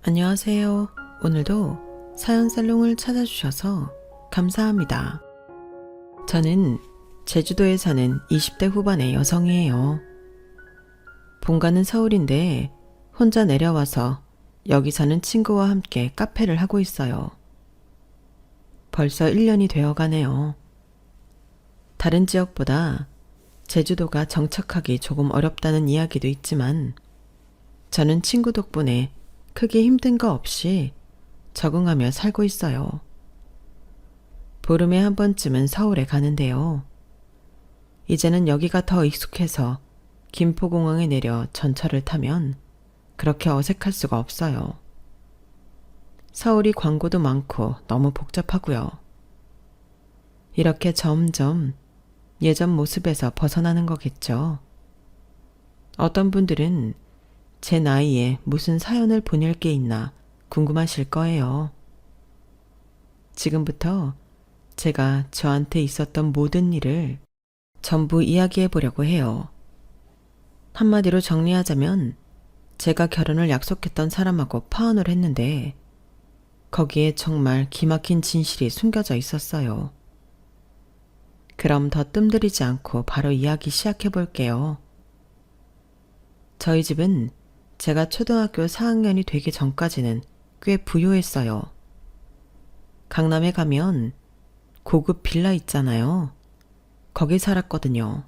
안녕하세요. 오늘도 사연살롱을 찾아주셔서 감사합니다. 저는 제주도에 사는 20대 후반의 여성이에요. 본가는 서울인데 혼자 내려와서 여기 사는 친구와 함께 카페를 하고 있어요. 벌써 1년이 되어 가네요. 다른 지역보다 제주도가 정착하기 조금 어렵다는 이야기도 있지만 저는 친구 덕분에 크게 힘든 거 없이 적응하며 살고 있어요. 보름에 한 번쯤은 서울에 가는데요. 이제는 여기가 더 익숙해서 김포공항에 내려 전철을 타면 그렇게 어색할 수가 없어요. 서울이 광고도 많고 너무 복잡하고요. 이렇게 점점 예전 모습에서 벗어나는 거겠죠. 어떤 분들은 제 나이에 무슨 사연을 보낼 게 있나 궁금하실 거예요. 지금부터 제가 저한테 있었던 모든 일을 전부 이야기해 보려고 해요. 한마디로 정리하자면 제가 결혼을 약속했던 사람하고 파혼을 했는데 거기에 정말 기막힌 진실이 숨겨져 있었어요. 그럼 더 뜸들이지 않고 바로 이야기 시작해 볼게요. 저희 집은 제가 초등학교 4학년이 되기 전까지는 꽤 부유했어요. 강남에 가면 고급 빌라 있잖아요. 거기 살았거든요.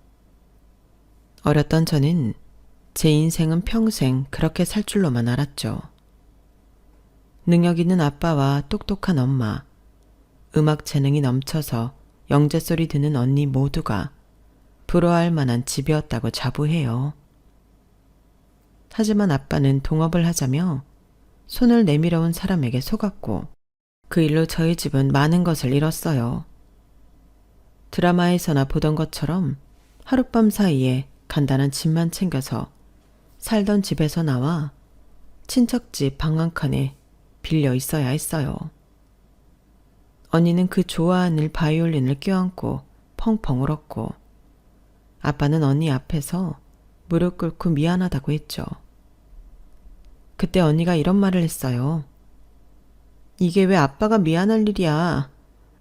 어렸던 저는 제 인생은 평생 그렇게 살 줄로만 알았죠. 능력 있는 아빠와 똑똑한 엄마, 음악 재능이 넘쳐서 영재소리 듣는 언니 모두가 부러워할 만한 집이었다고 자부해요. 하지만 아빠는 동업을 하자며 손을 내밀어 온 사람에게 속았고 그 일로 저희 집은 많은 것을 잃었어요. 드라마에서나 보던 것처럼 하룻밤 사이에 간단한 집만 챙겨서 살던 집에서 나와 친척집 방 한 칸에 빌려 있어야 했어요. 언니는 그 좋아하는 바이올린을 껴안고 펑펑 울었고 아빠는 언니 앞에서 무릎 꿇고 미안하다고 했죠. 그때 언니가 이런 말을 했어요. 이게 왜 아빠가 미안할 일이야.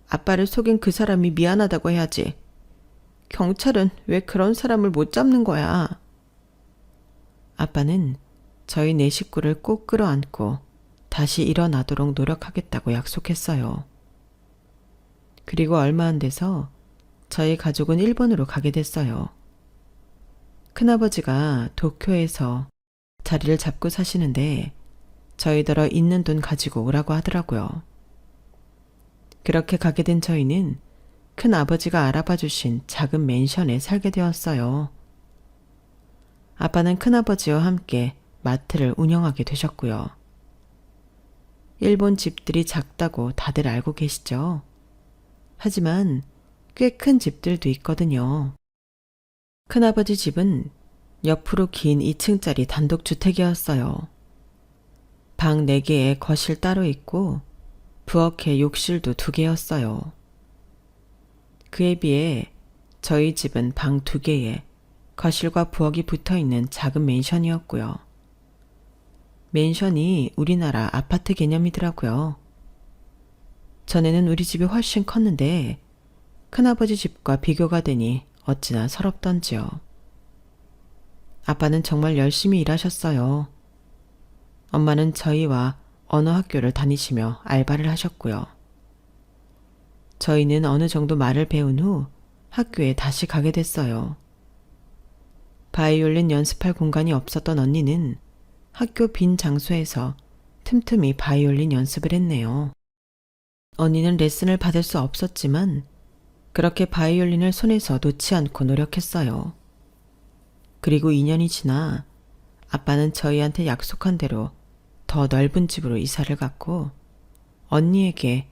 아빠를 속인 그 사람이 미안하다고 해야지. 경찰은 왜 그런 사람을 못 잡는 거야. 아빠는 저희 네 식구를 꼭 끌어안고 다시 일어나도록 노력하겠다고 약속했어요. 그리고 얼마 안 돼서 저희 가족은 일본으로 가게 됐어요. 큰아버지가 도쿄에서 자리를 잡고 사시는데 저희더러 있는 돈 가지고 오라고 하더라고요. 그렇게 가게 된 저희는 큰아버지가 알아봐 주신 작은 맨션에 살게 되었어요. 아빠는 큰아버지와 함께 마트를 운영하게 되셨고요. 일본 집들이 작다고 다들 알고 계시죠? 하지만 꽤 큰 집들도 있거든요. 큰아버지 집은 옆으로 긴 2층짜리 단독주택이었어요. 방 4개에 거실 따로 있고 부엌에 욕실도 2개였어요. 그에 비해 저희 집은 방 2개에 거실과 부엌이 붙어있는 작은 맨션이었고요. 맨션이 우리나라 아파트 개념이더라고요. 전에는 우리 집이 훨씬 컸는데 큰아버지 집과 비교가 되니 어찌나 서럽던지요. 아빠는 정말 열심히 일하셨어요. 엄마는 저희와 언어 학교를 다니시며 알바를 하셨고요. 저희는 어느 정도 말을 배운 후 학교에 다시 가게 됐어요. 바이올린 연습할 공간이 없었던 언니는 학교 빈 장소에서 틈틈이 바이올린 연습을 했네요. 언니는 레슨을 받을 수 없었지만 그렇게 바이올린을 손에서 놓지 않고 노력했어요. 그리고 2년이 지나 아빠는 저희한테 약속한 대로 더 넓은 집으로 이사를 갔고 언니에게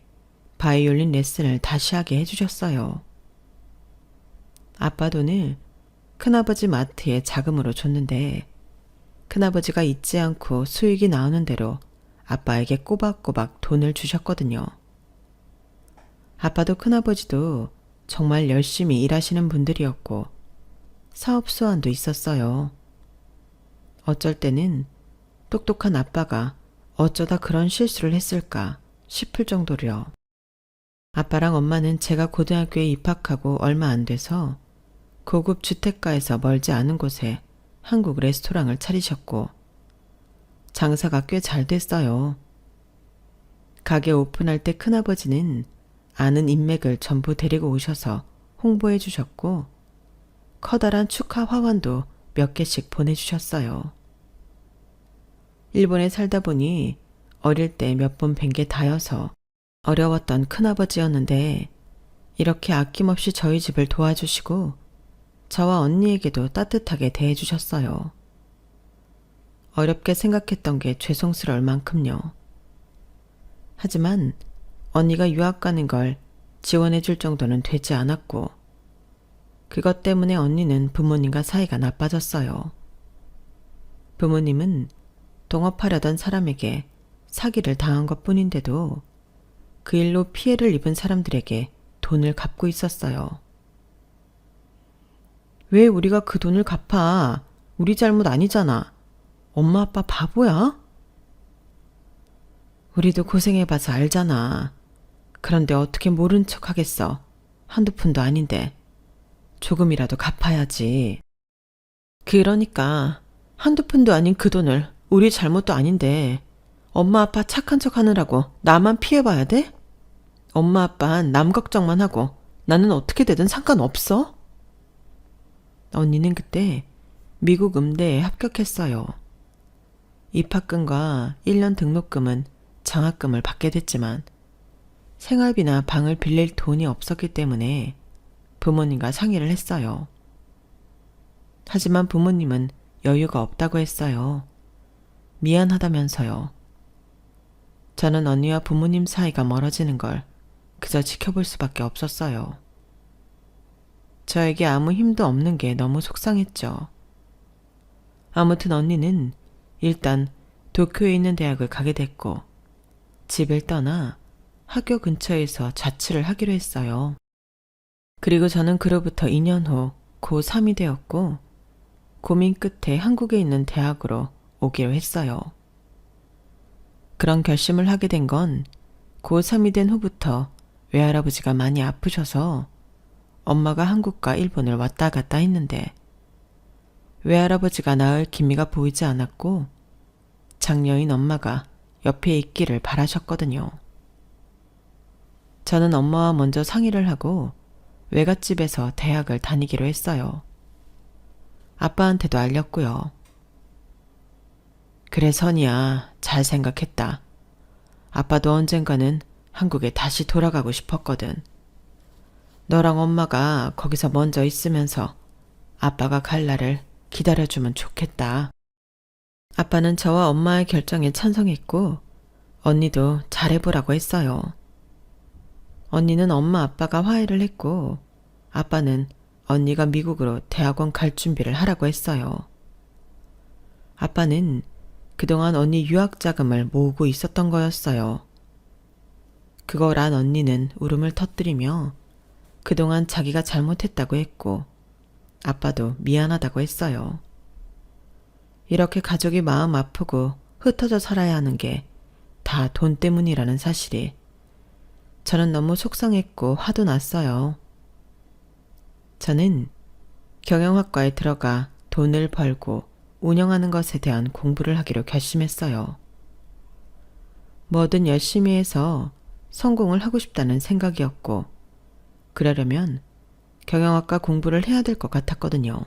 바이올린 레슨을 다시 하게 해주셨어요. 아빠 돈을 큰아버지 마트에 자금으로 줬는데 큰아버지가 잊지 않고 수익이 나오는 대로 아빠에게 꼬박꼬박 돈을 주셨거든요. 아빠도 큰아버지도 정말 열심히 일하시는 분들이었고 사업 수완도 있었어요. 어쩔 때는 똑똑한 아빠가 어쩌다 그런 실수를 했을까 싶을 정도로요. 아빠랑 엄마는 제가 고등학교에 입학하고 얼마 안 돼서 고급 주택가에서 멀지 않은 곳에 한국 레스토랑을 차리셨고 장사가 꽤 잘 됐어요. 가게 오픈할 때 큰아버지는 아는 인맥을 전부 데리고 오셔서 홍보해 주셨고 커다란 축하 화환도 몇 개씩 보내주셨어요. 일본에 살다 보니 어릴 때 몇 번 뵌 게 다여서 어려웠던 큰아버지였는데 이렇게 아낌없이 저희 집을 도와주시고 저와 언니에게도 따뜻하게 대해주셨어요. 어렵게 생각했던 게 죄송스러울 만큼요. 하지만 언니가 유학 가는 걸 지원해 줄 정도는 되지 않았고 그것 때문에 언니는 부모님과 사이가 나빠졌어요. 부모님은 동업하려던 사람에게 사기를 당한 것 뿐인데도 그 일로 피해를 입은 사람들에게 돈을 갚고 있었어요. 왜 우리가 그 돈을 갚아? 우리 잘못 아니잖아. 엄마 아빠 바보야? 우리도 고생해봐서 알잖아. 그런데 어떻게 모른 척 하겠어. 한두 푼도 아닌데. 조금이라도 갚아야지. 그러니까 한두 푼도 아닌 그 돈을 우리 잘못도 아닌데 엄마 아빠 착한 척 하느라고 나만 피해봐야 돼? 엄마 아빠는 남 걱정만 하고 나는 어떻게 되든 상관없어? 언니는 그때 미국 음대에 합격했어요. 입학금과 1년 등록금은 장학금을 받게 됐지만 생활비나 방을 빌릴 돈이 없었기 때문에 부모님과 상의를 했어요. 하지만 부모님은 여유가 없다고 했어요. 미안하다면서요. 저는 언니와 부모님 사이가 멀어지는 걸 그저 지켜볼 수밖에 없었어요. 저에게 아무 힘도 없는 게 너무 속상했죠. 아무튼 언니는 일단 도쿄에 있는 대학을 가게 됐고 집을 떠나 학교 근처에서 자취를 하기로 했어요. 그리고 저는 그로부터 2년 후 고3이 되었고 고민 끝에 한국에 있는 대학으로 오기로 했어요. 그런 결심을 하게 된 건 고3이 된 후부터 외할아버지가 많이 아프셔서 엄마가 한국과 일본을 왔다 갔다 했는데 외할아버지가 나을 기미가 보이지 않았고 장녀인 엄마가 옆에 있기를 바라셨거든요. 저는 엄마와 먼저 상의를 하고 외갓집에서 대학을 다니기로 했어요. 아빠한테도 알렸고요. 그래 선이야, 잘 생각했다. 아빠도 언젠가는 한국에 다시 돌아가고 싶었거든. 너랑 엄마가 거기서 먼저 있으면서 아빠가 갈 날을 기다려주면 좋겠다. 아빠는 저와 엄마의 결정에 찬성했고 언니도 잘해보라고 했어요. 언니는 엄마 아빠가 화해를 했고 아빠는 언니가 미국으로 대학원 갈 준비를 하라고 했어요. 아빠는 그동안 언니 유학 자금을 모으고 있었던 거였어요. 그걸 안 언니는 울음을 터뜨리며 그동안 자기가 잘못했다고 했고 아빠도 미안하다고 했어요. 이렇게 가족이 마음 아프고 흩어져 살아야 하는 게 다 돈 때문이라는 사실이 저는 너무 속상했고 화도 났어요. 저는 경영학과에 들어가 돈을 벌고 운영하는 것에 대한 공부를 하기로 결심했어요. 뭐든 열심히 해서 성공을 하고 싶다는 생각이었고 그러려면 경영학과 공부를 해야 될 것 같았거든요.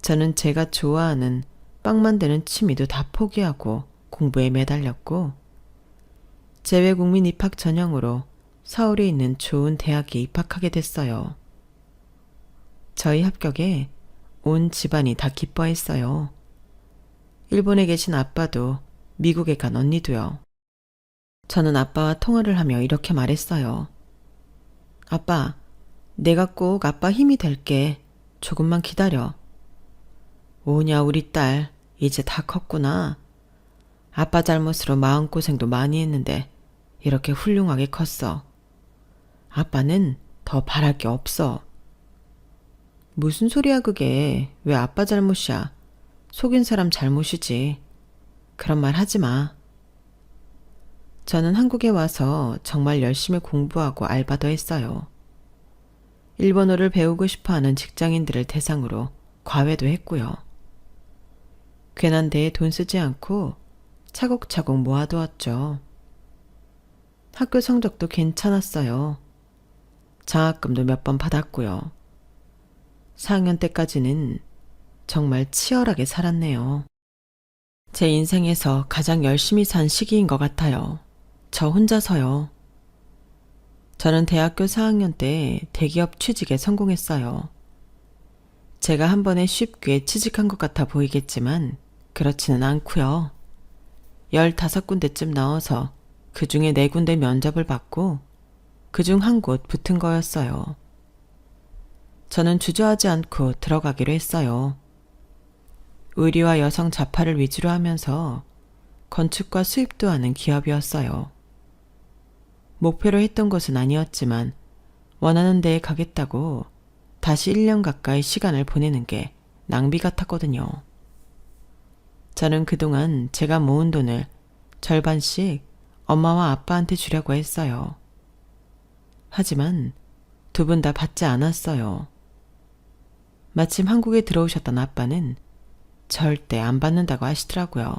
저는 제가 좋아하는 빵 만드는 취미도 다 포기하고 공부에 매달렸고 재외국민 입학 전형으로 서울에 있는 좋은 대학에 입학하게 됐어요. 저희 합격에 온 집안이 다 기뻐했어요. 일본에 계신 아빠도 미국에 간 언니도요. 저는 아빠와 통화를 하며 이렇게 말했어요. 아빠, 내가 꼭 아빠 힘이 될게. 조금만 기다려. 오냐 우리 딸, 이제 다 컸구나. 아빠 잘못으로 마음고생도 많이 했는데 이렇게 훌륭하게 컸어. 아빠는 더 바랄 게 없어. 무슨 소리야 그게. 왜 아빠 잘못이야. 속인 사람 잘못이지. 그런 말 하지 마. 저는 한국에 와서 정말 열심히 공부하고 알바도 했어요. 일본어를 배우고 싶어하는 직장인들을 대상으로 과외도 했고요. 괜한 데에 돈 쓰지 않고 차곡차곡 모아두었죠. 학교 성적도 괜찮았어요. 장학금도 몇 번 받았고요. 4학년 때까지는 정말 치열하게 살았네요. 제 인생에서 가장 열심히 산 시기인 것 같아요. 저 혼자서요. 저는 대학교 4학년 때 대기업 취직에 성공했어요. 제가 한 번에 쉽게 취직한 것 같아 보이겠지만 그렇지는 않고요. 15군데쯤 나와서 그 중에 4군데 면접을 받고 그중 한 곳 붙은 거였어요. 저는 주저하지 않고 들어가기로 했어요. 의리와 여성 자파를 위주로 하면서 건축과 수입도 하는 기업이었어요. 목표로 했던 것은 아니었지만 원하는 데에 가겠다고 다시 1년 가까이 시간을 보내는 게 낭비 같았거든요. 저는 그동안 제가 모은 돈을 절반씩 엄마와 아빠한테 주려고 했어요. 하지만 두 분 다 받지 않았어요. 마침 한국에 들어오셨던 아빠는 절대 안 받는다고 하시더라고요.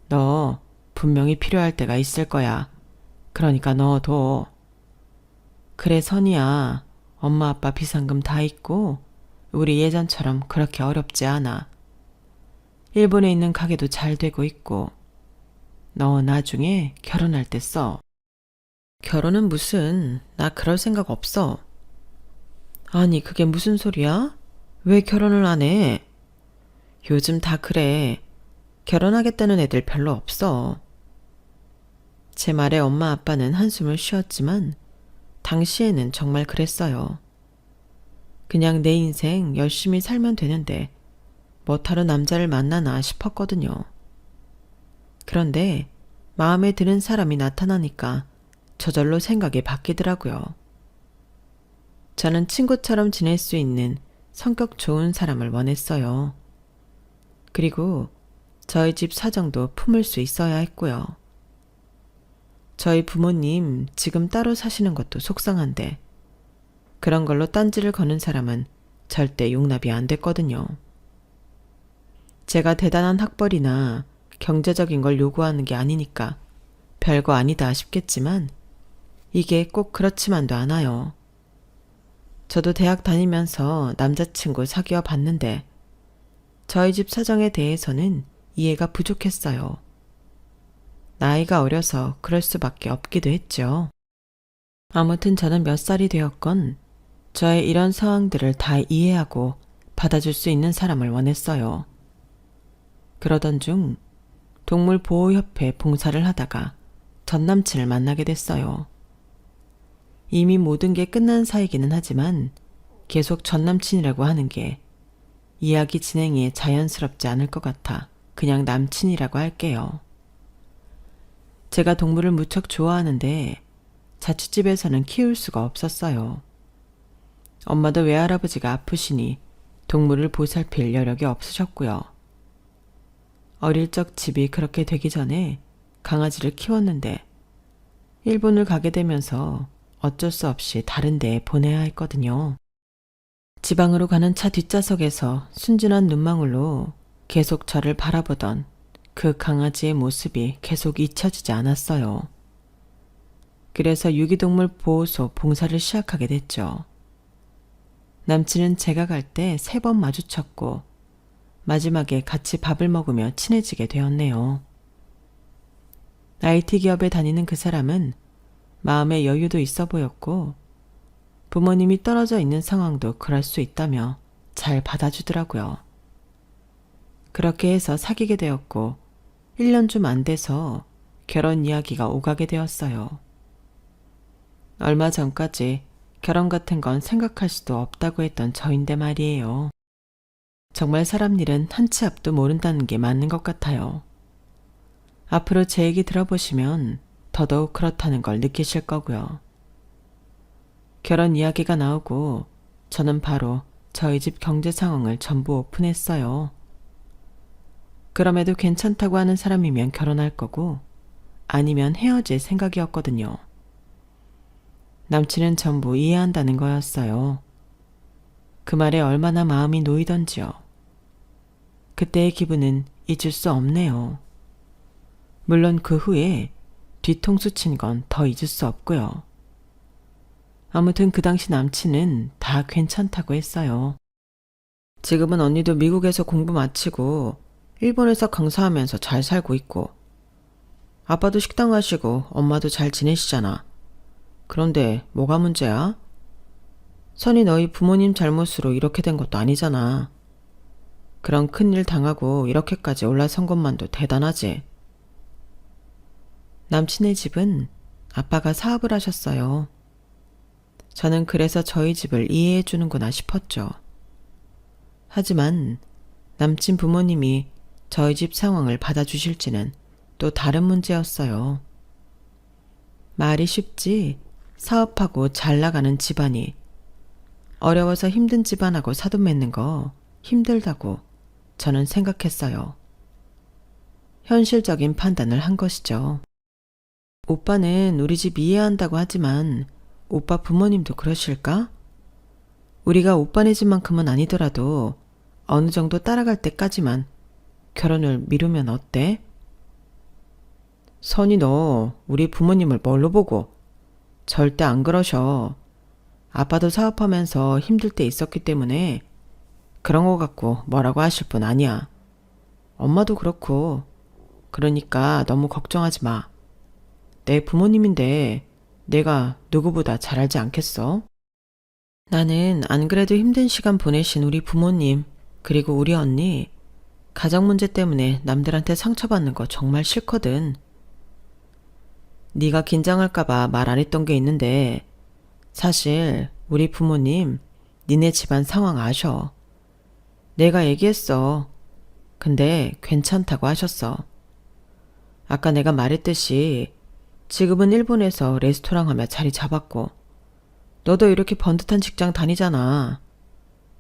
너 분명히 필요할 때가 있을 거야. 그러니까 넣어둬. 그래 선이야. 엄마 아빠 비상금 다 있고 우리 예전처럼 그렇게 어렵지 않아. 일본에 있는 가게도 잘 되고 있고 너 나중에 결혼할 때 써. 결혼은 무슨, 나 그럴 생각 없어. 아니 그게 무슨 소리야? 왜 결혼을 안 해? 요즘 다 그래. 결혼하겠다는 애들 별로 없어. 제 말에 엄마 아빠는 한숨을 쉬었지만 당시에는 정말 그랬어요. 그냥 내 인생 열심히 살면 되는데 뭐 다른 남자를 만나나 싶었거든요. 그런데 마음에 드는 사람이 나타나니까 저절로 생각이 바뀌더라고요. 저는 친구처럼 지낼 수 있는 성격 좋은 사람을 원했어요. 그리고 저희 집 사정도 품을 수 있어야 했고요. 저희 부모님 지금 따로 사시는 것도 속상한데 그런 걸로 딴지를 거는 사람은 절대 용납이 안 됐거든요. 제가 대단한 학벌이나 경제적인 걸 요구하는 게 아니니까 별거 아니다 싶겠지만 이게 꼭 그렇지만도 않아요. 저도 대학 다니면서 남자친구 사귀어 봤는데 저희 집 사정에 대해서는 이해가 부족했어요. 나이가 어려서 그럴 수밖에 없기도 했죠. 아무튼 저는 몇 살이 되었건 저의 이런 상황들을 다 이해하고 받아줄 수 있는 사람을 원했어요. 그러던 중 동물보호협회 봉사를 하다가 전 남친을 만나게 됐어요. 이미 모든 게 끝난 사이기는 하지만 계속 전 남친이라고 하는 게 이야기 진행에 자연스럽지 않을 것 같아 그냥 남친이라고 할게요. 제가 동물을 무척 좋아하는데 자취집에서는 키울 수가 없었어요. 엄마도 외할아버지가 아프시니 동물을 보살필 여력이 없으셨고요. 어릴 적 집이 그렇게 되기 전에 강아지를 키웠는데 일본을 가게 되면서 어쩔 수 없이 다른 데에 보내야 했거든요. 지방으로 가는 차 뒷좌석에서 순진한 눈망울로 계속 저를 바라보던 그 강아지의 모습이 계속 잊혀지지 않았어요. 그래서 유기동물 보호소 봉사를 시작하게 됐죠. 남친은 제가 갈 때 3번 마주쳤고 마지막에 같이 밥을 먹으며 친해지게 되었네요. IT 기업에 다니는 그 사람은 마음에 여유도 있어 보였고 부모님이 떨어져 있는 상황도 그럴 수 있다며 잘 받아주더라고요. 그렇게 해서 사귀게 되었고 1년 좀 안 돼서 결혼 이야기가 오가게 되었어요. 얼마 전까지 결혼 같은 건 생각할 수도 없다고 했던 저인데 말이에요. 정말 사람 일은 한 치 앞도 모른다는 게 맞는 것 같아요. 앞으로 제 얘기 들어보시면 더더욱 그렇다는 걸 느끼실 거고요. 결혼 이야기가 나오고 저는 바로 저희 집 경제 상황을 전부 오픈했어요. 그럼에도 괜찮다고 하는 사람이면 결혼할 거고 아니면 헤어질 생각이었거든요. 남친은 전부 이해한다는 거였어요. 그 말에 얼마나 마음이 놓이던지요. 그때의 기분은 잊을 수 없네요. 물론 그 후에 뒤통수 친 건 더 잊을 수 없고요. 아무튼 그 당시 남친은 다 괜찮다고 했어요. 지금은 언니도 미국에서 공부 마치고 일본에서 강사하면서 잘 살고 있고 아빠도 식당 가시고 엄마도 잘 지내시잖아. 그런데 뭐가 문제야? 선이 너희 부모님 잘못으로 이렇게 된 것도 아니잖아. 그런 큰일 당하고 이렇게까지 올라선 것만도 대단하지. 남친의 집은 아빠가 사업을 하셨어요. 저는 그래서 저희 집을 이해해 주는구나 싶었죠. 하지만 남친 부모님이 저희 집 상황을 받아주실지는 또 다른 문제였어요. 말이 쉽지 사업하고 잘 나가는 집안이 어려워서 힘든 집안하고 사돈 맺는 거 힘들다고 저는 생각했어요. 현실적인 판단을 한 것이죠. 오빠는 우리 집 이해한다고 하지만 오빠 부모님도 그러실까? 우리가 오빠네 집만큼은 아니더라도 어느 정도 따라갈 때까지만 결혼을 미루면 어때? 선이 너 우리 부모님을 뭘로 보고? 절대 안 그러셔. 아빠도 사업하면서 힘들 때 있었기 때문에 그런 거 갖고 뭐라고 하실 분 아니야. 엄마도 그렇고. 그러니까 너무 걱정하지 마. 내 부모님인데 내가 누구보다 잘 알지 않겠어? 나는 안 그래도 힘든 시간 보내신 우리 부모님 그리고 우리 언니 가정 문제 때문에 남들한테 상처받는 거 정말 싫거든. 네가 긴장할까봐 말 안 했던 게 있는데 사실 우리 부모님 니네 집안 상황 아셔. 내가 얘기했어. 근데 괜찮다고 하셨어. 아까 내가 말했듯이 지금은 일본에서 레스토랑 하며 자리 잡았고 너도 이렇게 번듯한 직장 다니잖아.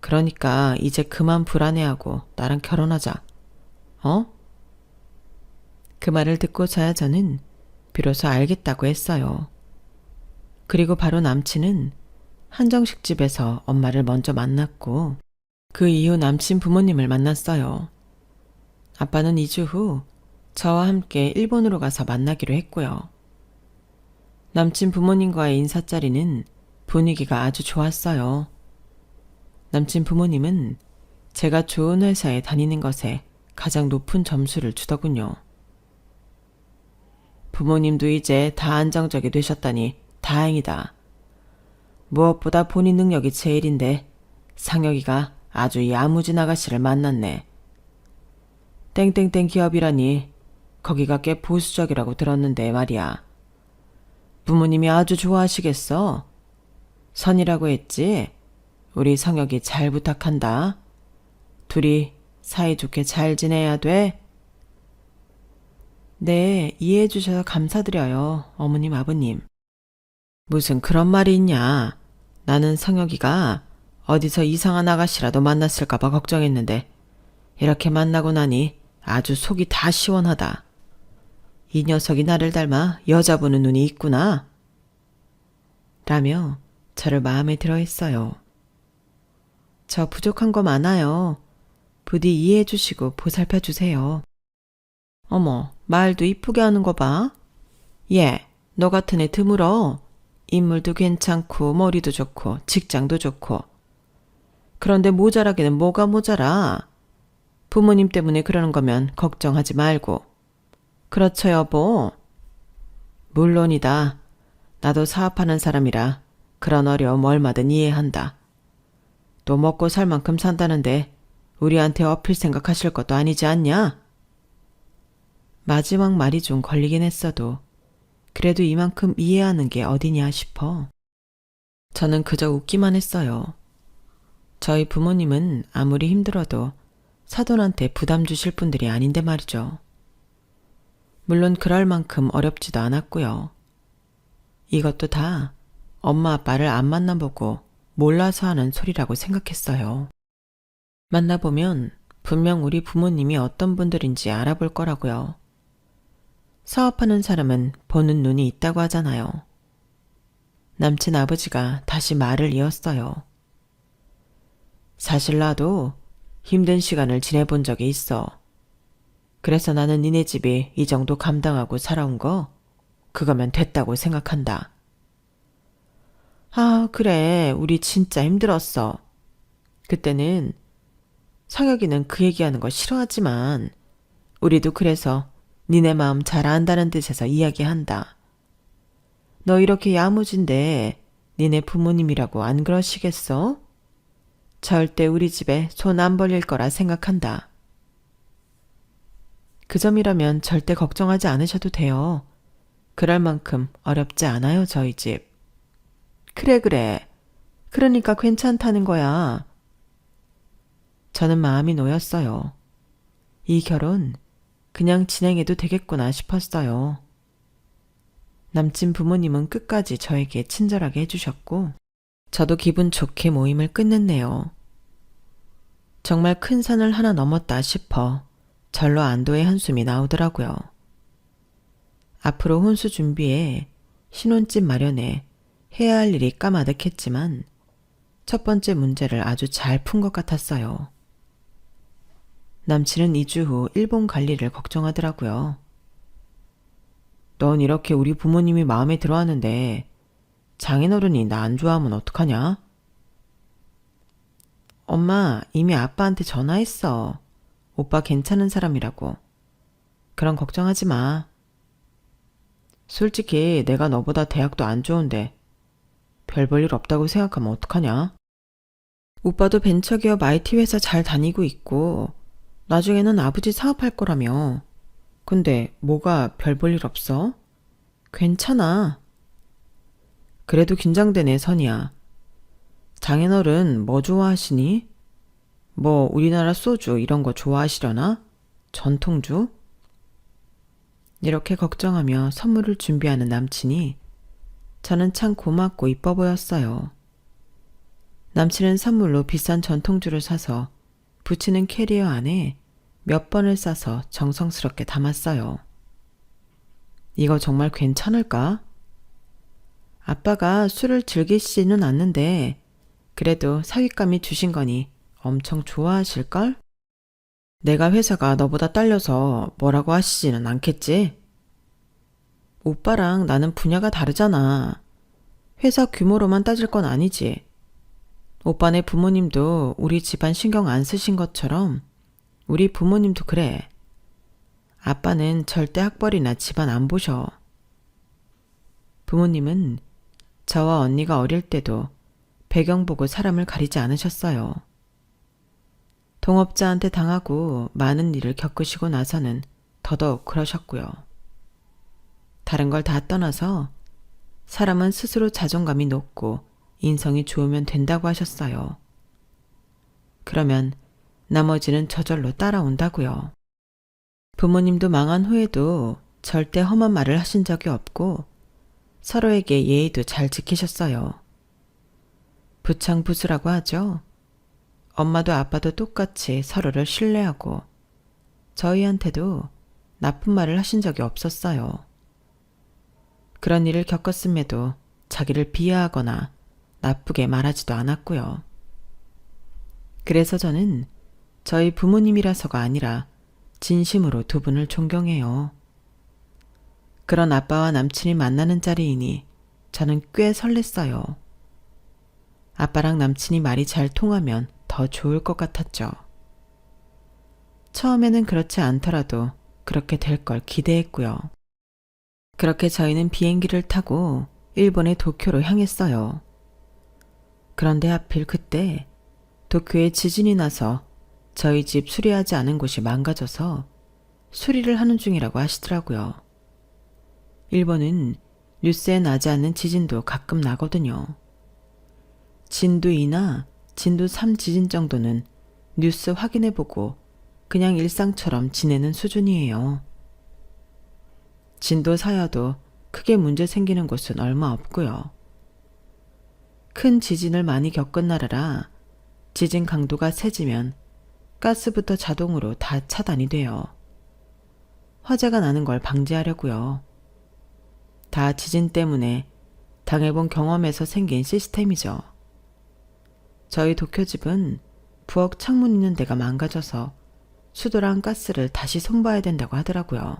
그러니까 이제 그만 불안해하고 나랑 결혼하자. 어? 그 말을 듣고서야 저는 비로소 알겠다고 했어요. 그리고 바로 남친은 한정식 집에서 엄마를 먼저 만났고 그 이후 남친 부모님을 만났어요. 아빠는 2주 후 저와 함께 일본으로 가서 만나기로 했고요. 남친 부모님과의 인사자리는 분위기가 아주 좋았어요. 남친 부모님은 제가 좋은 회사에 다니는 것에 가장 높은 점수를 주더군요. 부모님도 이제 다 안정적이 되셨다니 다행이다. 무엇보다 본인 능력이 제일인데 상혁이가 아주 야무진 아가씨를 만났네. 땡땡땡 기업이라니 거기가 꽤 보수적이라고 들었는데 말이야. 부모님이 아주 좋아하시겠어. 선이라고 했지? 우리 성혁이 잘 부탁한다. 둘이 사이좋게 잘 지내야 돼. 네, 이해해 주셔서 감사드려요, 어머님, 아버님. 무슨 그런 말이 있냐. 나는 성혁이가 어디서 이상한 아가씨라도 만났을까봐 걱정했는데 이렇게 만나고 나니 아주 속이 다 시원하다. 이 녀석이 나를 닮아 여자 보는 눈이 있구나. 라며 저를 마음에 들어 했어요. 저 부족한 거 많아요. 부디 이해해 주시고 보살펴 주세요. 어머, 말도 이쁘게 하는 거 봐. 얘, 너 같은 애 드물어. 인물도 괜찮고 머리도 좋고 직장도 좋고. 그런데 모자라기는 뭐가 모자라. 부모님 때문에 그러는 거면 걱정하지 말고. 그렇죠, 여보? 물론이다. 나도 사업하는 사람이라 그런 어려움 얼마든 이해한다. 또 먹고 살 만큼 산다는데 우리한테 업힐 생각하실 것도 아니지 않냐? 마지막 말이 좀 걸리긴 했어도 그래도 이만큼 이해하는 게 어디냐 싶어. 저는 그저 웃기만 했어요. 저희 부모님은 아무리 힘들어도 사돈한테 부담 주실 분들이 아닌데 말이죠. 물론 그럴 만큼 어렵지도 않았고요. 이것도 다 엄마 아빠를 안 만나보고 몰라서 하는 소리라고 생각했어요. 만나보면 분명 우리 부모님이 어떤 분들인지 알아볼 거라고요. 사업하는 사람은 보는 눈이 있다고 하잖아요. 남친 아버지가 다시 말을 이었어요. 사실 나도 힘든 시간을 지내본 적이 있어. 그래서 나는 니네 집이 이 정도 감당하고 살아온 거 그거면 됐다고 생각한다. 아, 그래. 우리 진짜 힘들었어. 그때는 성혁이는 그 얘기하는 거 싫어하지만 우리도 그래서 니네 마음 잘 안다는 뜻에서 이야기한다. 너 이렇게 야무진데 니네 부모님이라고 안 그러시겠어? 절대 우리 집에 손 안 벌릴 거라 생각한다. 그 점이라면 절대 걱정하지 않으셔도 돼요. 그럴 만큼 어렵지 않아요, 저희 집. 그래. 그러니까 괜찮다는 거야. 저는 마음이 놓였어요. 이 결혼 그냥 진행해도 되겠구나 싶었어요. 남친 부모님은 끝까지 저에게 친절하게 해주셨고 저도 기분 좋게 모임을 끝냈네요. 정말 큰 산을 하나 넘었다 싶어 절로 안도의 한숨이 나오더라고요. 앞으로 혼수 준비에 신혼집 마련에 해야 할 일이 까마득했지만 첫 번째 문제를 아주 잘 푼 것 같았어요. 남친은 2주 후 일본 갈 일을 걱정하더라고요. 넌 이렇게 우리 부모님이 마음에 들어하는데 장인어른이 나 안 좋아하면 어떡하냐? 엄마, 이미 아빠한테 전화했어. 오빠 괜찮은 사람이라고. 그럼 걱정하지 마. 솔직히 내가 너보다 대학도 안 좋은데 별 볼 일 없다고 생각하면 어떡하냐? 오빠도 벤처기업 IT 회사 잘 다니고 있고 나중에는 아버지 사업할 거라며. 근데 뭐가 별 볼 일 없어? 괜찮아. 그래도 긴장되네, 선이야. 장인어른 뭐 좋아하시니? 뭐 우리나라 소주 이런 거 좋아하시려나? 전통주? 이렇게 걱정하며 선물을 준비하는 남친이 저는 참 고맙고 이뻐 보였어요. 남친은 선물로 비싼 전통주를 사서 붙이는 캐리어 안에 몇 번을 싸서 정성스럽게 담았어요. 이거 정말 괜찮을까? 아빠가 술을 즐기시지는 않는데 그래도 사윗감이 주신 거니 엄청 좋아하실걸? 내가 회사가 너보다 딸려서 뭐라고 하시지는 않겠지? 오빠랑 나는 분야가 다르잖아. 회사 규모로만 따질 건 아니지. 오빠네 부모님도 우리 집안 신경 안 쓰신 것처럼 우리 부모님도 그래. 아빠는 절대 학벌이나 집안 안 보셔. 부모님은 저와 언니가 어릴 때도 배경 보고 사람을 가리지 않으셨어요. 동업자한테 당하고 많은 일을 겪으시고 나서는 더더욱 그러셨고요. 다른 걸 다 떠나서 사람은 스스로 자존감이 높고 인성이 좋으면 된다고 하셨어요. 그러면 나머지는 저절로 따라온다고요. 부모님도 망한 후에도 절대 험한 말을 하신 적이 없고 서로에게 예의도 잘 지키셨어요. 부창부수라고 하죠. 엄마도 아빠도 똑같이 서로를 신뢰하고 저희한테도 나쁜 말을 하신 적이 없었어요. 그런 일을 겪었음에도 자기를 비하하거나 나쁘게 말하지도 않았고요. 그래서 저는 저희 부모님이라서가 아니라 진심으로 두 분을 존경해요. 그런 아빠와 남친이 만나는 자리이니 저는 꽤 설렜어요. 아빠랑 남친이 말이 잘 통하면 더 좋을 것 같았죠. 처음에는 그렇지 않더라도 그렇게 될 걸 기대했고요. 그렇게 저희는 비행기를 타고 일본의 도쿄로 향했어요. 그런데 하필 그때 도쿄에 지진이 나서 저희 집 수리하지 않은 곳이 망가져서 수리를 하는 중이라고 하시더라고요. 일본은 뉴스에 나지 않는 지진도 가끔 나거든요. 진도 2나 진도 3 지진 정도는 뉴스 확인해보고 그냥 일상처럼 지내는 수준이에요. 진도 4여도 크게 문제 생기는 곳은 얼마 없고요. 큰 지진을 많이 겪은 나라라 지진 강도가 세지면 가스부터 자동으로 다 차단이 돼요. 화재가 나는 걸 방지하려고요. 다 지진 때문에 당해본 경험에서 생긴 시스템이죠. 저희 도쿄집은 부엌 창문 있는 데가 망가져서 수도랑 가스를 다시 손봐야 된다고 하더라고요.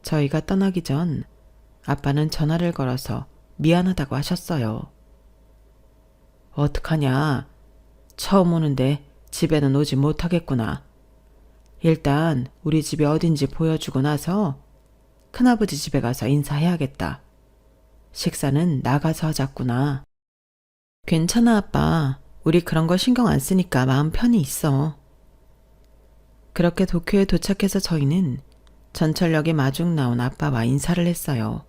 저희가 떠나기 전 아빠는 전화를 걸어서 미안하다고 하셨어요. 어떡하냐. 처음 오는데 집에는 오지 못하겠구나. 일단 우리 집이 어딘지 보여주고 나서 큰아버지 집에 가서 인사해야겠다. 식사는 나가서 하자꾸나. 괜찮아, 아빠. 우리 그런 거 신경 안 쓰니까 마음 편히 있어. 그렇게 도쿄에 도착해서 저희는 전철역에 마중 나온 아빠와 인사를 했어요.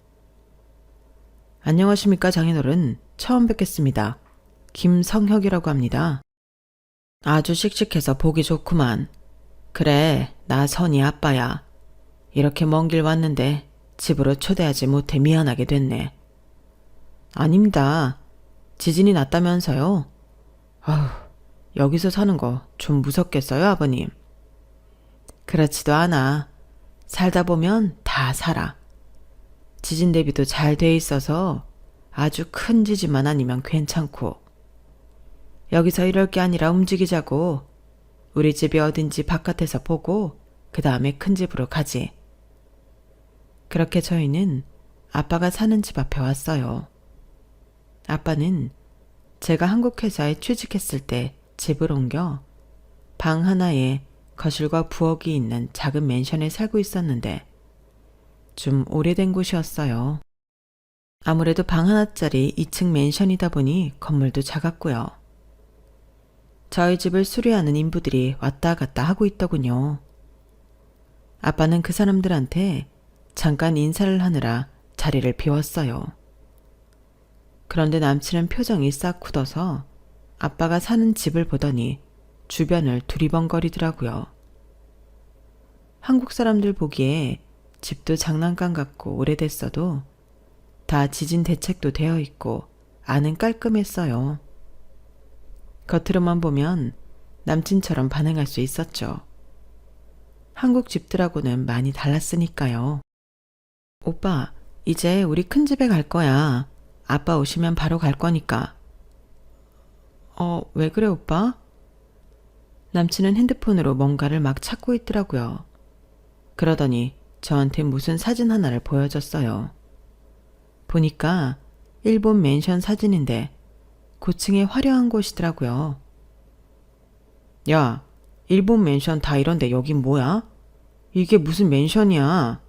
안녕하십니까, 장인어른. 처음 뵙겠습니다. 김성혁이라고 합니다. 아주 씩씩해서 보기 좋구만. 그래, 나 선이 아빠야. 이렇게 먼 길 왔는데 집으로 초대하지 못해 미안하게 됐네. 아닙니다. 지진이 났다면서요? 아휴, 여기서 사는 거 좀 무섭겠어요, 아버님? 그렇지도 않아. 살다 보면 다 살아. 지진 대비도 잘 돼 있어서 아주 큰 지진만 아니면 괜찮고. 여기서 이럴 게 아니라 움직이자고. 우리 집이 어딘지 바깥에서 보고 그 다음에 큰 집으로 가지. 그렇게 저희는 아빠가 사는 집 앞에 왔어요. 아빠는 제가 한국 회사에 취직했을 때 집을 옮겨 방 하나에 거실과 부엌이 있는 작은 맨션에 살고 있었는데 좀 오래된 곳이었어요. 아무래도 방 하나짜리 2층 맨션이다 보니 건물도 작았고요. 저희 집을 수리하는 인부들이 왔다 갔다 하고 있더군요. 아빠는 그 사람들한테 잠깐 인사를 하느라 자리를 비웠어요. 그런데 남친은 표정이 싹 굳어서 아빠가 사는 집을 보더니 주변을 두리번거리더라고요. 한국 사람들 보기에 집도 장난감 같고 오래됐어도 다 지진 대책도 되어 있고 안은 깔끔했어요. 겉으로만 보면 남친처럼 반응할 수 있었죠. 한국 집들하고는 많이 달랐으니까요. 오빠, 이제 우리 큰 집에 갈 거야. 아빠 오시면 바로 갈 거니까. 왜 그래, 오빠? 남친은 핸드폰으로 뭔가를 막 찾고 있더라고요. 그러더니 저한테 무슨 사진 하나를 보여줬어요. 보니까 일본 맨션 사진인데 고층의 화려한 곳이더라고요. 야, 일본 맨션 다 이런데 여긴 뭐야? 이게 무슨 맨션이야?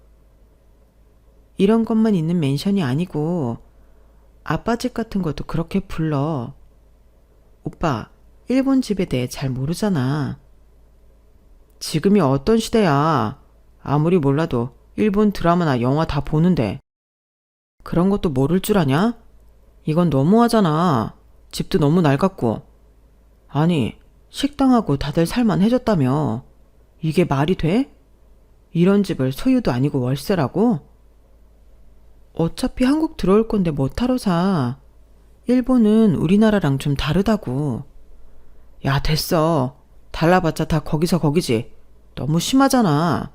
이런 것만 있는 맨션이 아니고 아빠 집 같은 것도 그렇게 불러. 오빠, 일본 집에 대해 잘 모르잖아. 지금이 어떤 시대야. 아무리 몰라도 일본 드라마나 영화 다 보는데. 그런 것도 모를 줄 아냐? 이건 너무하잖아. 집도 너무 낡았고. 아니, 식당하고 다들 살만해졌다며. 이게 말이 돼? 이런 집을 소유도 아니고 월세라고? 어차피 한국 들어올 건데 뭐하러 사. 일본은 우리나라랑 좀 다르다고. 야, 됐어. 달라봤자 다 거기서 거기지. 너무 심하잖아.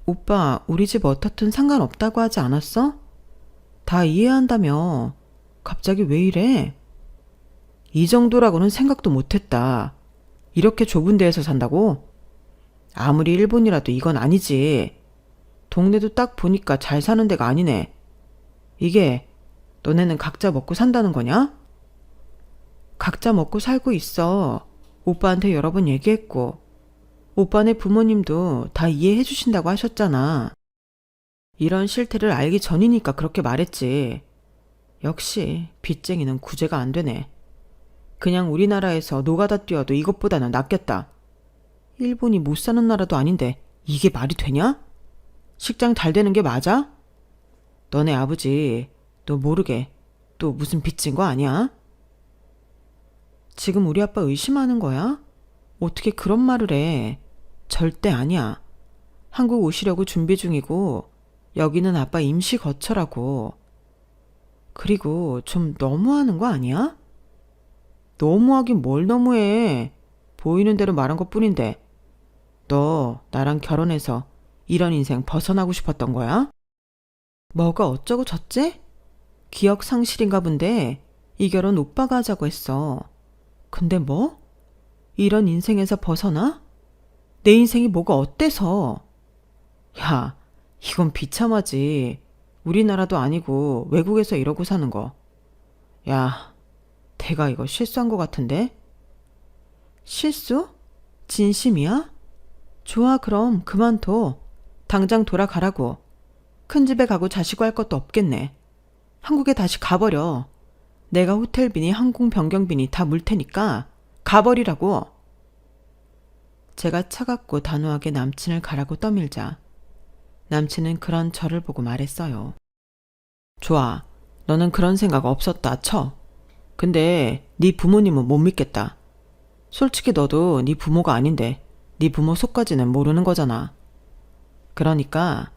오빠, 우리 집 어떻든 상관없다고 하지 않았어? 다 이해한다며. 갑자기 왜 이래? 이 정도라고는 생각도 못했다. 이렇게 좁은 데에서 산다고? 아무리 일본이라도 이건 아니지. 동네도 딱 보니까 잘 사는 데가 아니네. 이게 너네는 각자 먹고 산다는 거냐? 각자 먹고 살고 있어. 오빠한테 여러 번 얘기했고 오빠네 부모님도 다 이해해 주신다고 하셨잖아. 이런 실태를 알기 전이니까 그렇게 말했지. 역시 빚쟁이는 구제가 안 되네. 그냥 우리나라에서 노가다 뛰어도 이것보다는 낫겠다. 일본이 못 사는 나라도 아닌데 이게 말이 되냐? 식장 잘 되는 게 맞아? 너네 아버지 너 모르게 또 무슨 빚진 거 아니야? 지금 우리 아빠 의심하는 거야? 어떻게 그런 말을 해? 절대 아니야. 한국 오시려고 준비 중이고 여기는 아빠 임시 거처라고. 그리고 좀 너무하는 거 아니야? 너무하긴 뭘 너무해. 보이는 대로 말한 것뿐인데 너 나랑 결혼해서 이런 인생 벗어나고 싶었던 거야? 뭐가 어쩌고 저쩌지? 기억 상실인가 본데 이 결혼 오빠가 하자고 했어. 근데 뭐? 이런 인생에서 벗어나? 내 인생이 뭐가 어때서? 야, 이건 비참하지. 우리나라도 아니고 외국에서 이러고 사는 거. 야, 내가 이거 실수한 것 같은데? 실수? 진심이야? 좋아, 그럼 그만둬. 당장 돌아가라고. 큰 집에 가고 자시고 할 것도 없겠네. 한국에 다시 가버려. 내가 호텔비니 항공 변경비니 다 물 테니까 가버리라고. 제가 차갑고 단호하게 남친을 가라고 떠밀자 남친은 그런 저를 보고 말했어요. 좋아. 너는 그런 생각 없었다 쳐. 근데 네 부모님은 못 믿겠다. 솔직히 너도 네 부모가 아닌데 네 부모 속까지는 모르는 거잖아. 그러니까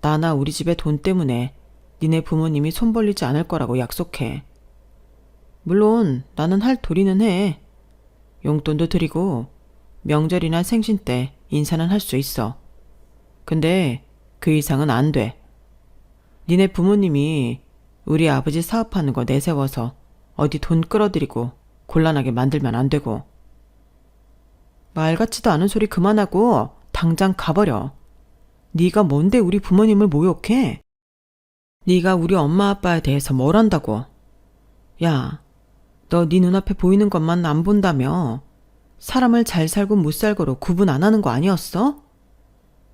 나나 우리 집의 돈 때문에 니네 부모님이 손 벌리지 않을 거라고 약속해. 물론 나는 할 도리는 해. 용돈도 드리고 명절이나 생신 때 인사는 할 수 있어. 근데 그 이상은 안 돼. 니네 부모님이 우리 아버지 사업하는 거 내세워서 어디 돈 끌어들이고 곤란하게 만들면 안 되고. 말 같지도 않은 소리 그만하고 당장 가버려. 네가 뭔데 우리 부모님을 모욕해? 네가 우리 엄마 아빠에 대해서 뭘 안다고? 야, 너 네 눈앞에 보이는 것만 안 본다며? 사람을 잘 살고 못 살고로 구분 안 하는 거 아니었어?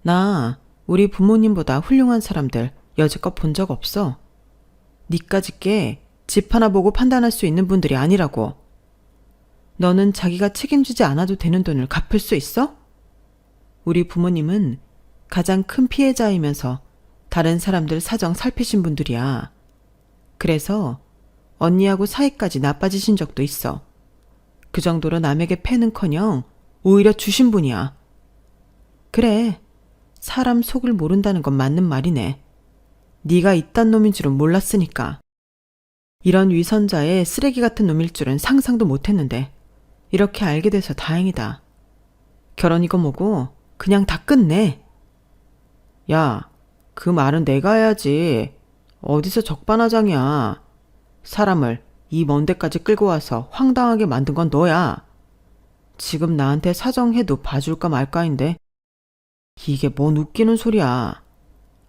나 우리 부모님보다 훌륭한 사람들 여지껏 본 적 없어. 니까짓 게 집 하나 보고 판단할 수 있는 분들이 아니라고. 너는 자기가 책임지지 않아도 되는 돈을 갚을 수 있어? 우리 부모님은 가장 큰 피해자이면서 다른 사람들 사정 살피신 분들이야. 그래서 언니하고 사이까지 나빠지신 적도 있어. 그 정도로 남에게 패는커녕 오히려 주신 분이야. 그래, 사람 속을 모른다는 건 맞는 말이네. 네가 이딴 놈인 줄은 몰랐으니까. 이런 위선자의 쓰레기 같은 놈일 줄은 상상도 못했는데 이렇게 알게 돼서 다행이다. 결혼이고 뭐고 그냥 다 끝내. 야, 그 말은 내가 해야지. 어디서 적반하장이야. 사람을 이 먼 데까지 끌고 와서 황당하게 만든 건 너야. 지금 나한테 사정해도 봐줄까 말까인데 이게 뭔 웃기는 소리야.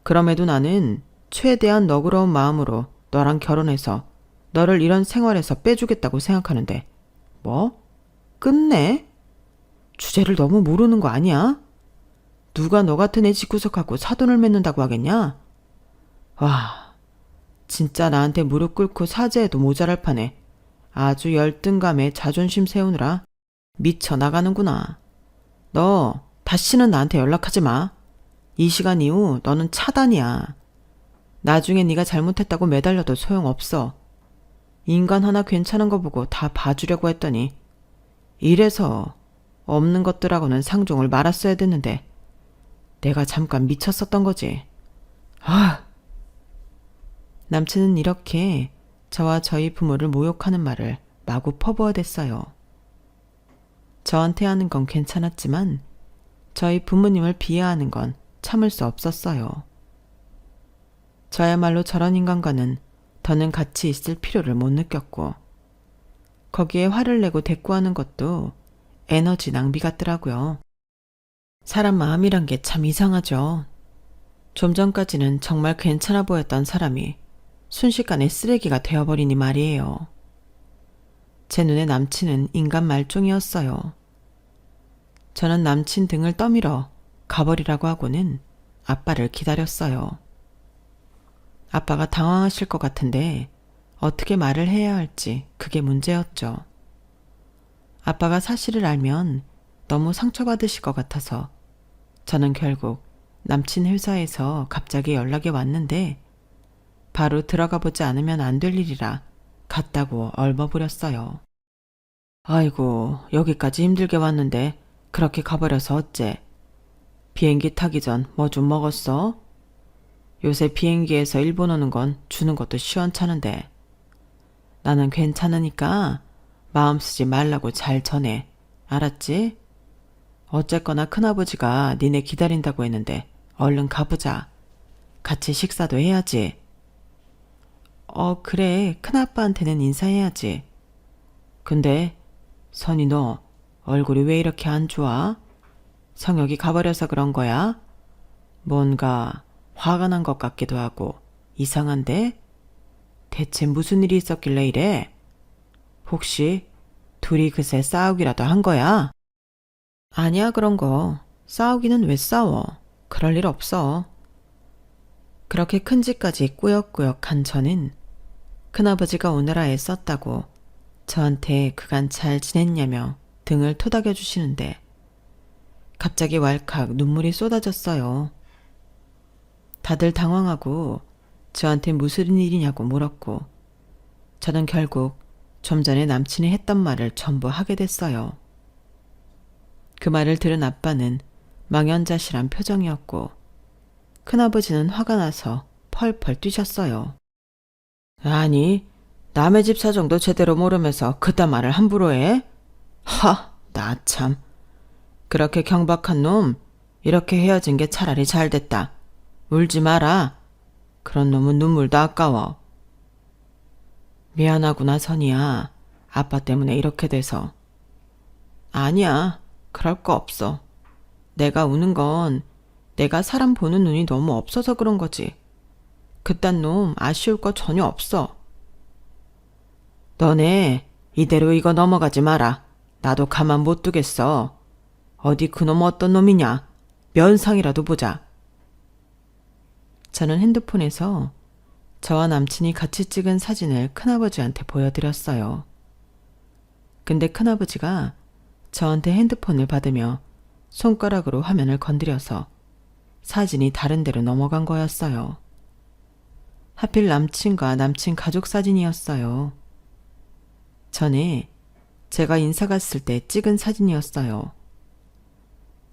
그럼에도 나는 최대한 너그러운 마음으로 너랑 결혼해서 너를 이런 생활에서 빼주겠다고 생각하는데 뭐? 끝내? 주제를 너무 모르는 거 아니야? 누가 너 같은 애 집구석하고 사돈을 맺는다고 하겠냐? 와, 진짜 나한테 무릎 꿇고 사죄해도 모자랄 판에 아주 열등감에 자존심 세우느라 미쳐 나가는구나. 너 다시는 나한테 연락하지 마. 이 시간 이후 너는 차단이야. 나중에 네가 잘못했다고 매달려도 소용없어. 인간 하나 괜찮은 거 보고 다 봐주려고 했더니 이래서 없는 것들하고는 상종을 말았어야 됐는데 내가 잠깐 미쳤었던 거지. 아! 남친은 이렇게 저와 저희 부모를 모욕하는 말을 마구 퍼부어댔어요. 저한테 하는 건 괜찮았지만 저희 부모님을 비하하는 건 참을 수 없었어요. 저야말로 저런 인간과는 더는 같이 있을 필요를 못 느꼈고 거기에 화를 내고 대꾸하는 것도 에너지 낭비 같더라고요. 사람 마음이란 게 참 이상하죠. 좀 전까지는 정말 괜찮아 보였던 사람이 순식간에 쓰레기가 되어버리니 말이에요. 제 눈에 남친은 인간 말종이었어요. 저는 남친 등을 떠밀어 가버리라고 하고는 아빠를 기다렸어요. 아빠가 당황하실 것 같은데 어떻게 말을 해야 할지 그게 문제였죠. 아빠가 사실을 알면 너무 상처받으실 것 같아서 저는 결국 남친 회사에서 갑자기 연락이 왔는데 바로 들어가 보지 않으면 안 될 일이라 갔다고 얼버무렸어요. 아이고, 여기까지 힘들게 왔는데 그렇게 가버려서 어째? 비행기 타기 전 뭐 좀 먹었어? 요새 비행기에서 일본 오는 건 주는 것도 시원찮은데. 나는 괜찮으니까 마음 쓰지 말라고 잘 전해. 알았지? 어쨌거나 큰아버지가 니네 기다린다고 했는데 얼른 가보자. 같이 식사도 해야지. 그래. 큰아빠한테는 인사해야지. 근데 선이 너 얼굴이 왜 이렇게 안 좋아? 성혁이 가버려서 그런 거야? 뭔가 화가 난 것 같기도 하고 이상한데? 대체 무슨 일이 있었길래 이래? 혹시 둘이 그새 싸우기라도 한 거야? 아니야, 그런 거. 싸우기는 왜 싸워? 그럴 일 없어. 그렇게 큰 집까지 꾸역꾸역 간 저는 큰아버지가 오느라 애썼다고 저한테 그간 잘 지냈냐며 등을 토닥여 주시는데 갑자기 왈칵 눈물이 쏟아졌어요. 다들 당황하고 저한테 무슨 일이냐고 물었고 저는 결국 좀 전에 남친이 했던 말을 전부 하게 됐어요. 그 말을 들은 아빠는 망연자실한 표정이었고 큰아버지는 화가 나서 펄펄 뛰셨어요. 아니, 남의 집 사정도 제대로 모르면서 그딴 말을 함부로 해? 나 참. 그렇게 경박한 놈, 이렇게 헤어진 게 차라리 잘 됐다. 울지 마라. 그런 놈은 눈물도 아까워. 미안하구나, 선이야. 아빠 때문에 이렇게 돼서. 아니야, 그럴 거 없어. 내가 우는 건 내가 사람 보는 눈이 너무 없어서 그런 거지. 그딴 놈 아쉬울 거 전혀 없어. 너네 이대로 이거 넘어가지 마라. 나도 가만 못 두겠어. 어디 그놈 어떤 놈이냐. 면상이라도 보자. 저는 핸드폰에서 저와 남친이 같이 찍은 사진을 큰아버지한테 보여드렸어요. 근데 큰아버지가 저한테 핸드폰을 받으며 손가락으로 화면을 건드려서 사진이 다른 데로 넘어간 거였어요. 하필 남친과 남친 가족 사진이었어요. 전에 제가 인사 갔을 때 찍은 사진이었어요.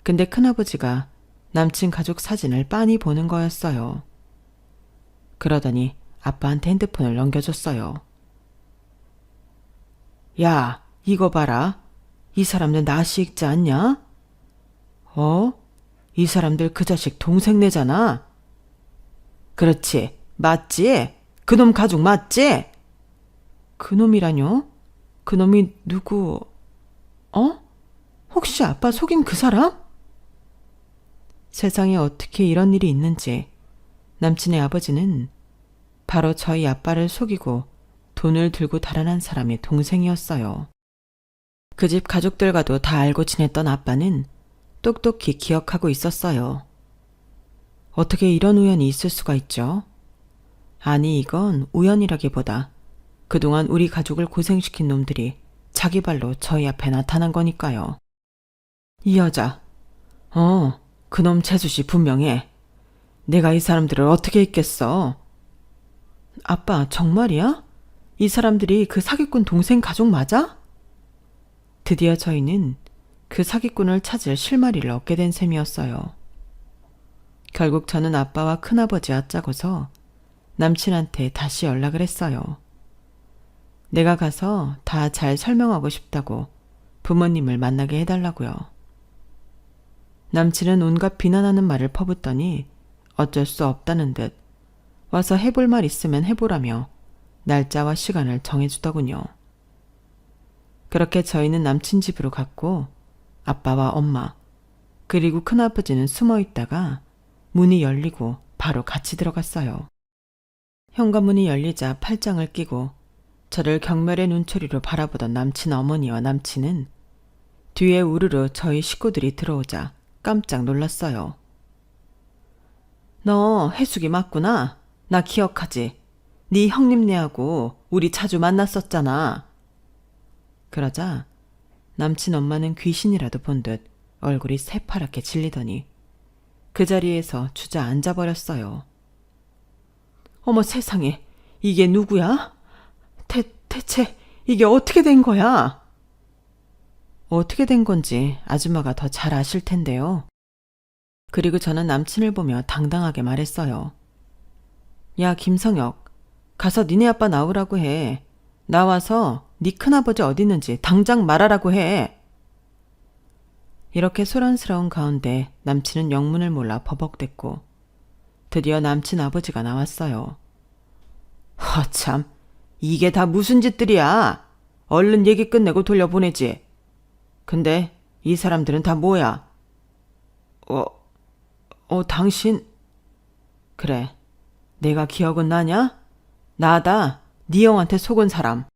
근데 큰아버지가 남친 가족 사진을 빤히 보는 거였어요. 그러더니 아빠한테 핸드폰을 넘겨줬어요. 야, 이거 봐라. 이 사람들 낯이 익지 않냐? 이 사람들 그 자식 동생네잖아. 그렇지, 맞지? 그놈 가족 맞지? 그놈이라뇨? 그놈이 누구? 혹시 아빠 속인 그 사람? 세상에 어떻게 이런 일이 있는지 남친의 아버지는 바로 저희 아빠를 속이고 돈을 들고 달아난 사람의 동생이었어요. 그 집 가족들과도 다 알고 지냈던 아빠는 똑똑히 기억하고 있었어요. 어떻게 이런 우연이 있을 수가 있죠? 아니, 이건 우연이라기보다 그동안 우리 가족을 고생시킨 놈들이 자기 발로 저희 앞에 나타난 거니까요. 이 여자, 그놈 재수씨 분명해. 내가 이 사람들을 어떻게 잊겠어? 아빠, 정말이야? 이 사람들이 그 사기꾼 동생 가족 맞아? 드디어 저희는 그 사기꾼을 찾을 실마리를 얻게 된 셈이었어요. 결국 저는 아빠와 큰아버지 아짜고서 남친한테 다시 연락을 했어요. 내가 가서 다 잘 설명하고 싶다고 부모님을 만나게 해달라고요. 남친은 온갖 비난하는 말을 퍼붓더니 어쩔 수 없다는 듯 와서 해볼 말 있으면 해보라며 날짜와 시간을 정해주더군요. 그렇게 저희는 남친 집으로 갔고 아빠와 엄마 그리고 큰아버지는 숨어 있다가 문이 열리고 바로 같이 들어갔어요. 현관문이 열리자 팔짱을 끼고 저를 경멸의 눈초리로 바라보던 남친 어머니와 남친은 뒤에 우르르 저희 식구들이 들어오자 깜짝 놀랐어요. 너 해숙이 맞구나. 나 기억하지. 네 형님네하고 우리 자주 만났었잖아. 그러자 남친 엄마는 귀신이라도 본 듯 얼굴이 새파랗게 질리더니 그 자리에서 주저앉아 버렸어요. 어머 세상에, 이게 누구야? 대체 이게 어떻게 된 거야? 어떻게 된 건지 아줌마가 더 잘 아실 텐데요. 그리고 저는 남친을 보며 당당하게 말했어요. 야, 김성혁, 가서 니네 아빠 나오라고 해. 나와서 네 큰아버지 어디 있는지 당장 말하라고 해. 이렇게 소란스러운 가운데 남친은 영문을 몰라 버벅댔고 드디어 남친 아버지가 나왔어요. 허참, 이게 다 무슨 짓들이야. 얼른 얘기 끝내고 돌려보내지. 근데 이 사람들은 다 뭐야? 당신. 그래, 내가 기억은 나냐? 나다, 네 형한테 속은 사람.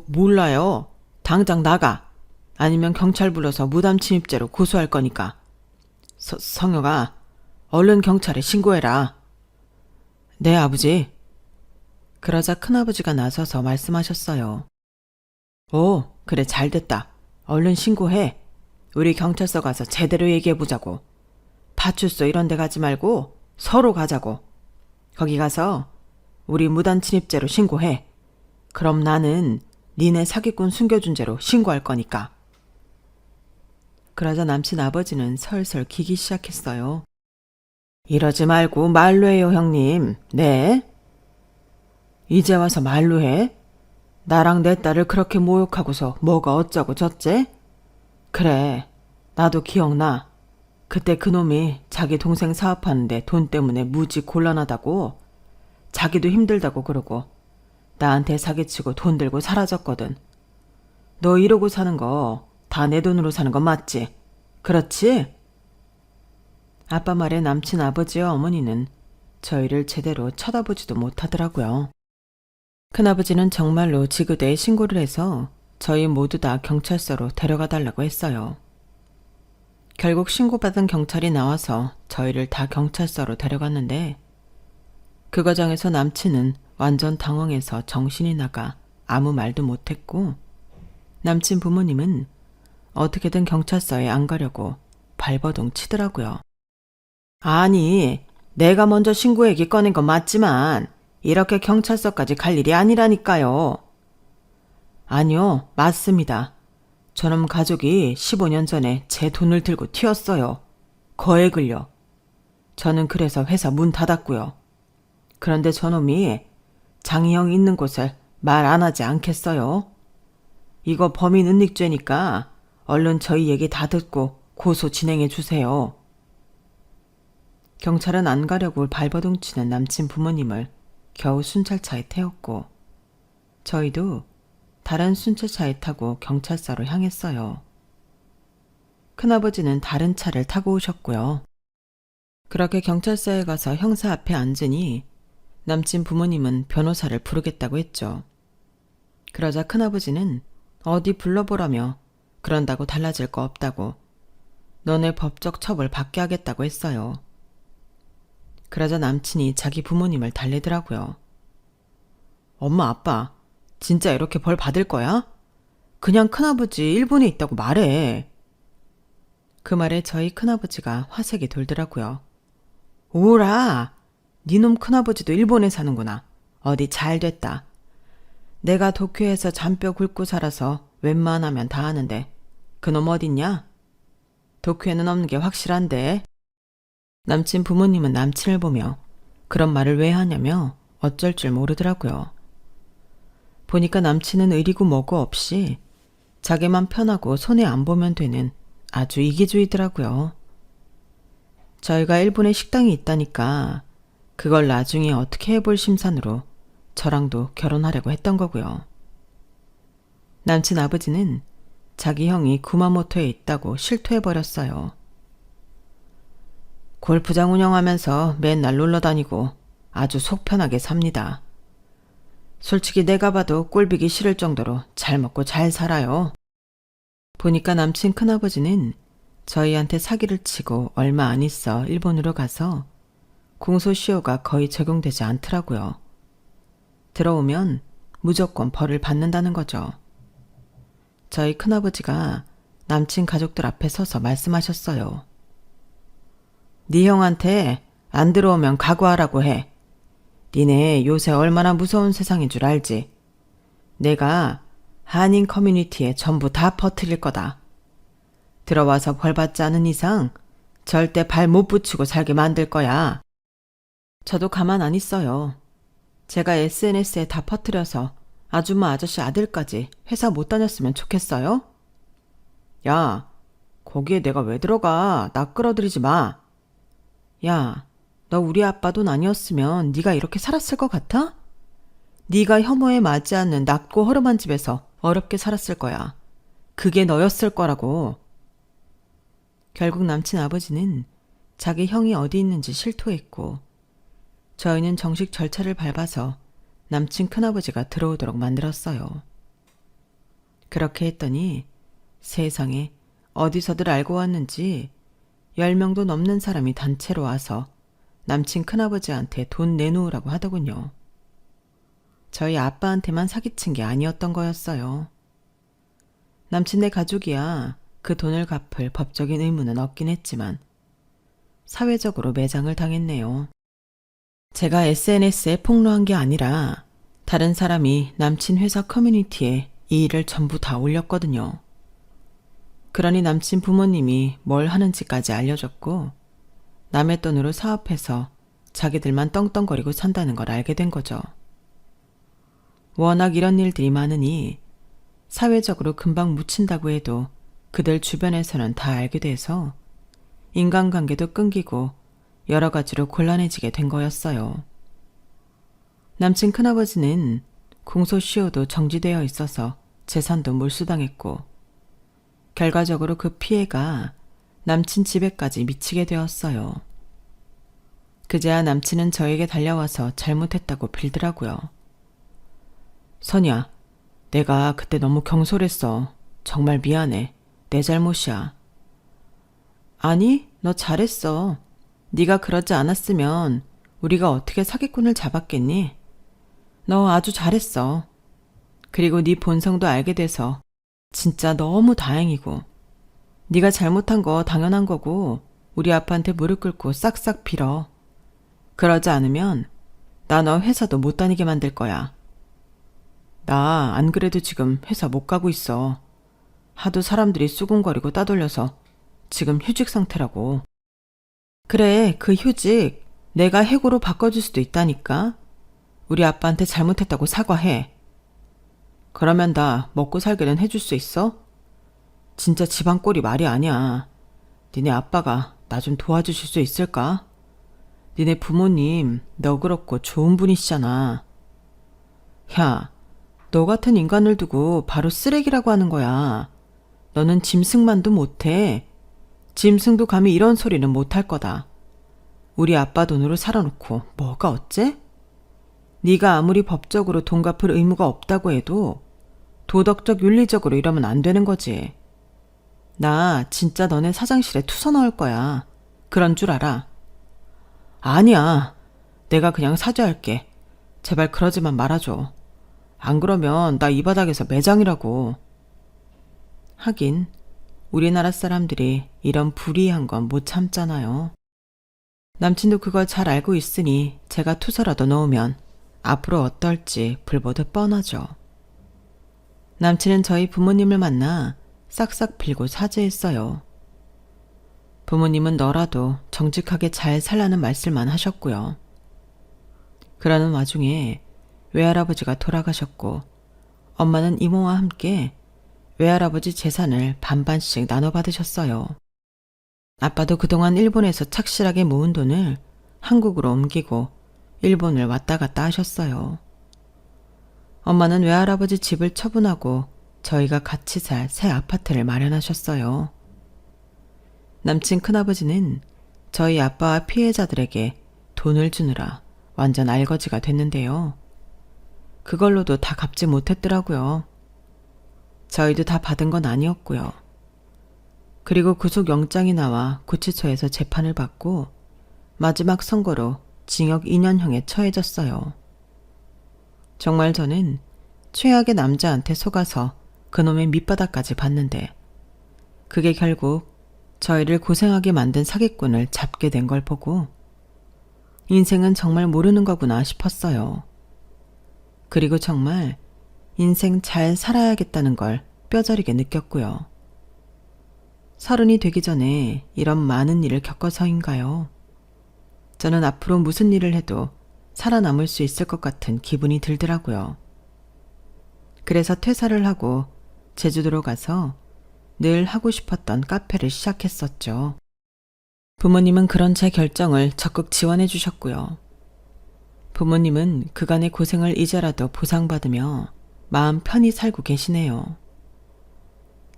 몰라요. 당장 나가. 아니면 경찰 불러서 무단 침입죄로 고소할 거니까. 성혁아, 얼른 경찰에 신고해라. 네, 아버지. 그러자 큰아버지가 나서서 말씀하셨어요. 오, 그래, 잘됐다. 얼른 신고해. 우리 경찰서 가서 제대로 얘기해보자고. 파출소 이런 데 가지 말고 서로 가자고. 거기 가서 우리 무단 침입죄로 신고해. 그럼 나는 니네 사기꾼 숨겨준 죄로 신고할 거니까. 그러자 남친 아버지는 설설 기기 시작했어요. 이러지 말고 말로 해요, 형님. 네? 이제 와서 말로 해? 나랑 내 딸을 그렇게 모욕하고서 뭐가 어쩌고 저째? 그래, 나도 기억나. 그때 그놈이 자기 동생 사업하는데 돈 때문에 무지 곤란하다고, 자기도 힘들다고 그러고 나한테 사기치고 돈 들고 사라졌거든. 너 이러고 사는 거 다 내 돈으로 사는 거 맞지? 그렇지? 아빠 말에 남친 아버지와 어머니는 저희를 제대로 쳐다보지도 못하더라고요. 큰아버지는 정말로 지구대에 신고를 해서 저희 모두 다 경찰서로 데려가 달라고 했어요. 결국 신고받은 경찰이 나와서 저희를 다 경찰서로 데려갔는데 그 과정에서 남친은 완전 당황해서 정신이 나가 아무 말도 못했고 남친 부모님은 어떻게든 경찰서에 안 가려고 발버둥 치더라고요. 아니, 내가 먼저 신고 얘기 꺼낸 건 맞지만 이렇게 경찰서까지 갈 일이 아니라니까요. 아니요, 맞습니다. 저놈 가족이 15년 전에 제 돈을 들고 튀었어요. 거액을요. 저는 그래서 회사 문 닫았고요. 그런데 저놈이 장희 형 있는 곳을 말 안 하지 않겠어요? 이거 범인 은닉죄니까 얼른 저희 얘기 다 듣고 고소 진행해 주세요. 경찰은 안 가려고 발버둥 치는 남친 부모님을 겨우 순찰차에 태웠고 저희도 다른 순찰차에 타고 경찰서로 향했어요. 큰아버지는 다른 차를 타고 오셨고요. 그렇게 경찰서에 가서 형사 앞에 앉으니 남친 부모님은 변호사를 부르겠다고 했죠. 그러자 큰아버지는 어디 불러보라며 그런다고 달라질 거 없다고 너네 법적 처벌 받게 하겠다고 했어요. 그러자 남친이 자기 부모님을 달래더라고요. 엄마, 아빠, 진짜 이렇게 벌 받을 거야? 그냥 큰아버지 일본에 있다고 말해. 그 말에 저희 큰아버지가 화색이 돌더라고요. 오라, 니놈 큰아버지도 일본에 사는구나. 어디 잘 됐다. 내가 도쿄에서 잔뼈 굵고 살아서 웬만하면 다 아는데 그놈 어딨냐? 도쿄에는 없는 게 확실한데. 남친 부모님은 남친을 보며 그런 말을 왜 하냐며 어쩔 줄 모르더라고요. 보니까 남친은 의리고 뭐고 없이 자기만 편하고 손해 안 보면 되는 아주 이기주의더라고요. 저희가 일본에 식당이 있다니까 그걸 나중에 어떻게 해볼 심산으로 저랑도 결혼하려고 했던 거고요. 남친 아버지는 자기 형이 구마모토에 있다고 실토해버렸어요. 골프장 운영하면서 맨날 놀러다니고 아주 속 편하게 삽니다. 솔직히 내가 봐도 꼴보기 싫을 정도로 잘 먹고 잘 살아요. 보니까 남친 큰아버지는 저희한테 사기를 치고 얼마 안 있어 일본으로 가서 공소시효가 거의 적용되지 않더라고요. 들어오면 무조건 벌을 받는다는 거죠. 저희 큰아버지가 남친 가족들 앞에 서서 말씀하셨어요. 네 형한테 안 들어오면 각오하라고 해. 니네 요새 얼마나 무서운 세상인 줄 알지? 내가 한인 커뮤니티에 전부 다 퍼뜨릴 거다. 들어와서 벌 받지 않은 이상 절대 발 못 붙이고 살게 만들 거야. 저도 가만 안 있어요. 제가 SNS에 다 퍼뜨려서 아줌마 아저씨 아들까지 회사 못 다녔으면 좋겠어요? 야, 거기에 내가 왜 들어가? 나 끌어들이지 마. 야, 너 우리 아빠 돈 아니었으면 네가 이렇게 살았을 것 같아? 네가 혐오에 맞지 않는 낮고 허름한 집에서 어렵게 살았을 거야. 그게 너였을 거라고. 결국 남친 아버지는 자기 형이 어디 있는지 실토했고 저희는 정식 절차를 밟아서 남친 큰아버지가 들어오도록 만들었어요. 그렇게 했더니 세상에 어디서들 알고 왔는지 10명도 넘는 사람이 단체로 와서 남친 큰아버지한테 돈 내놓으라고 하더군요. 저희 아빠한테만 사기친 게 아니었던 거였어요. 남친네 가족이야 그 돈을 갚을 법적인 의무는 없긴 했지만 사회적으로 매장을 당했네요. 제가 SNS에 폭로한 게 아니라 다른 사람이 남친 회사 커뮤니티에 이 일을 전부 다 올렸거든요. 그러니 남친 부모님이 뭘 하는지까지 알려줬고 남의 돈으로 사업해서 자기들만 떵떵거리고 산다는 걸 알게 된 거죠. 워낙 이런 일들이 많으니 사회적으로 금방 묻힌다고 해도 그들 주변에서는 다 알게 돼서 인간관계도 끊기고 여러 가지로 곤란해지게 된 거였어요. 남친 큰아버지는 공소시효도 정지되어 있어서 재산도 몰수당했고 결과적으로 그 피해가 남친 집에까지 미치게 되었어요. 그제야 남친은 저에게 달려와서 잘못했다고 빌더라고요. 선이야, 내가 그때 너무 경솔했어. 정말 미안해. 내 잘못이야. 아니, 너 잘했어. 네가 그러지 않았으면 우리가 어떻게 사기꾼을 잡았겠니? 너 아주 잘했어. 그리고 네 본성도 알게 돼서 진짜 너무 다행이고 네가 잘못한 거 당연한 거고 우리 아빠한테 무릎 꿇고 싹싹 빌어. 그러지 않으면 나 너 회사도 못 다니게 만들 거야. 나 안 그래도 지금 회사 못 가고 있어. 하도 사람들이 수군거리고 따돌려서 지금 휴직 상태라고. 그래, 그 휴직 내가 해고로 바꿔줄 수도 있다니까. 우리 아빠한테 잘못했다고 사과해. 그러면 나 먹고 살기는 해줄 수 있어? 진짜 집안 꼴이 말이 아니야. 니네 아빠가 나 좀 도와주실 수 있을까? 니네 부모님 너그럽고 좋은 분이시잖아. 야, 너 같은 인간을 두고 바로 쓰레기라고 하는 거야. 너는 짐승만도 못해. 짐승도 감히 이런 소리는 못할 거다. 우리 아빠 돈으로 살아놓고 뭐가 어째? 네가 아무리 법적으로 돈 갚을 의무가 없다고 해도 도덕적 윤리적으로 이러면 안 되는 거지. 나 진짜 너네 사장실에 투서 넣을 거야. 그런 줄 알아. 아니야. 내가 그냥 사죄할게. 제발 그러지만 말아줘. 안 그러면 나 이 바닥에서 매장이라고. 하긴 우리나라 사람들이 이런 불이한 건 못 참잖아요. 남친도 그걸 잘 알고 있으니 제가 투서라도 넣으면 앞으로 어떨지 불보듯 뻔하죠. 남친은 저희 부모님을 만나 싹싹 빌고 사죄했어요. 부모님은 너라도 정직하게 잘 살라는 말씀만 하셨고요. 그러는 와중에 외할아버지가 돌아가셨고 엄마는 이모와 함께 외할아버지 재산을 반반씩 나눠 받으셨어요. 아빠도 그동안 일본에서 착실하게 모은 돈을 한국으로 옮기고 일본을 왔다 갔다 하셨어요. 엄마는 외할아버지 집을 처분하고 저희가 같이 살 새 아파트를 마련하셨어요. 남친 큰아버지는 저희 아빠와 피해자들에게 돈을 주느라 완전 알거지가 됐는데요. 그걸로도 다 갚지 못했더라고요. 저희도 다 받은 건 아니었고요. 그리고 구속영장이 나와 구치소에서 재판을 받고 마지막 선고로 징역 2년형에 처해졌어요. 정말 저는 최악의 남자한테 속아서 그놈의 밑바닥까지 봤는데 그게 결국 저희를 고생하게 만든 사기꾼을 잡게 된 걸 보고 인생은 정말 모르는 거구나 싶었어요. 그리고 정말 인생 잘 살아야겠다는 걸 뼈저리게 느꼈고요. 30이 되기 전에 이런 많은 일을 겪어서인가요? 저는 앞으로 무슨 일을 해도 살아남을 수 있을 것 같은 기분이 들더라고요. 그래서 퇴사를 하고 제주도로 가서 늘 하고 싶었던 카페를 시작했었죠. 부모님은 그런 제 결정을 적극 지원해 주셨고요. 부모님은 그간의 고생을 이제라도 보상받으며 마음 편히 살고 계시네요.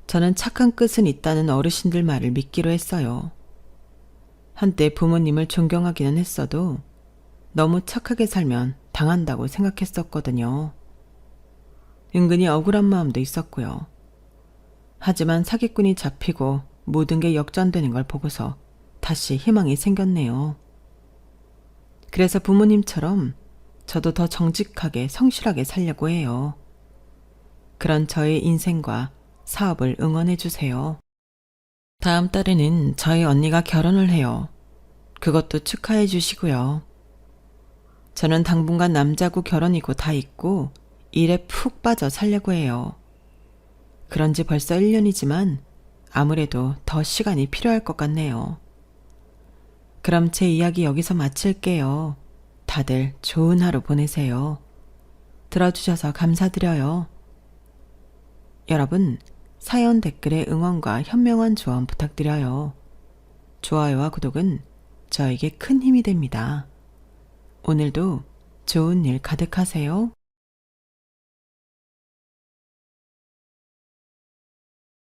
저는 착한 끝은 있다는 어르신들 말을 믿기로 했어요. 한때 부모님을 존경하기는 했어도 너무 착하게 살면 당한다고 생각했었거든요. 은근히 억울한 마음도 있었고요. 하지만 사기꾼이 잡히고 모든 게 역전되는 걸 보고서 다시 희망이 생겼네요. 그래서 부모님처럼 저도 더 정직하게 성실하게 살려고 해요. 그런 저의 인생과 사업을 응원해 주세요. 다음 달에는 저희 언니가 결혼을 해요. 그것도 축하해 주시고요. 저는 당분간 남자고 결혼이고 다 있고 일에 푹 빠져 살려고 해요. 그런 지 벌써 1년이지만 아무래도 더 시간이 필요할 것 같네요. 그럼 제 이야기 여기서 마칠게요. 다들 좋은 하루 보내세요. 들어주셔서 감사드려요. 여러분, 사연 댓글에 응원과 현명한 조언 부탁드려요. 좋아요와 구독은 저에게 큰 힘이 됩니다. 오늘도 좋은 일 가득하세요.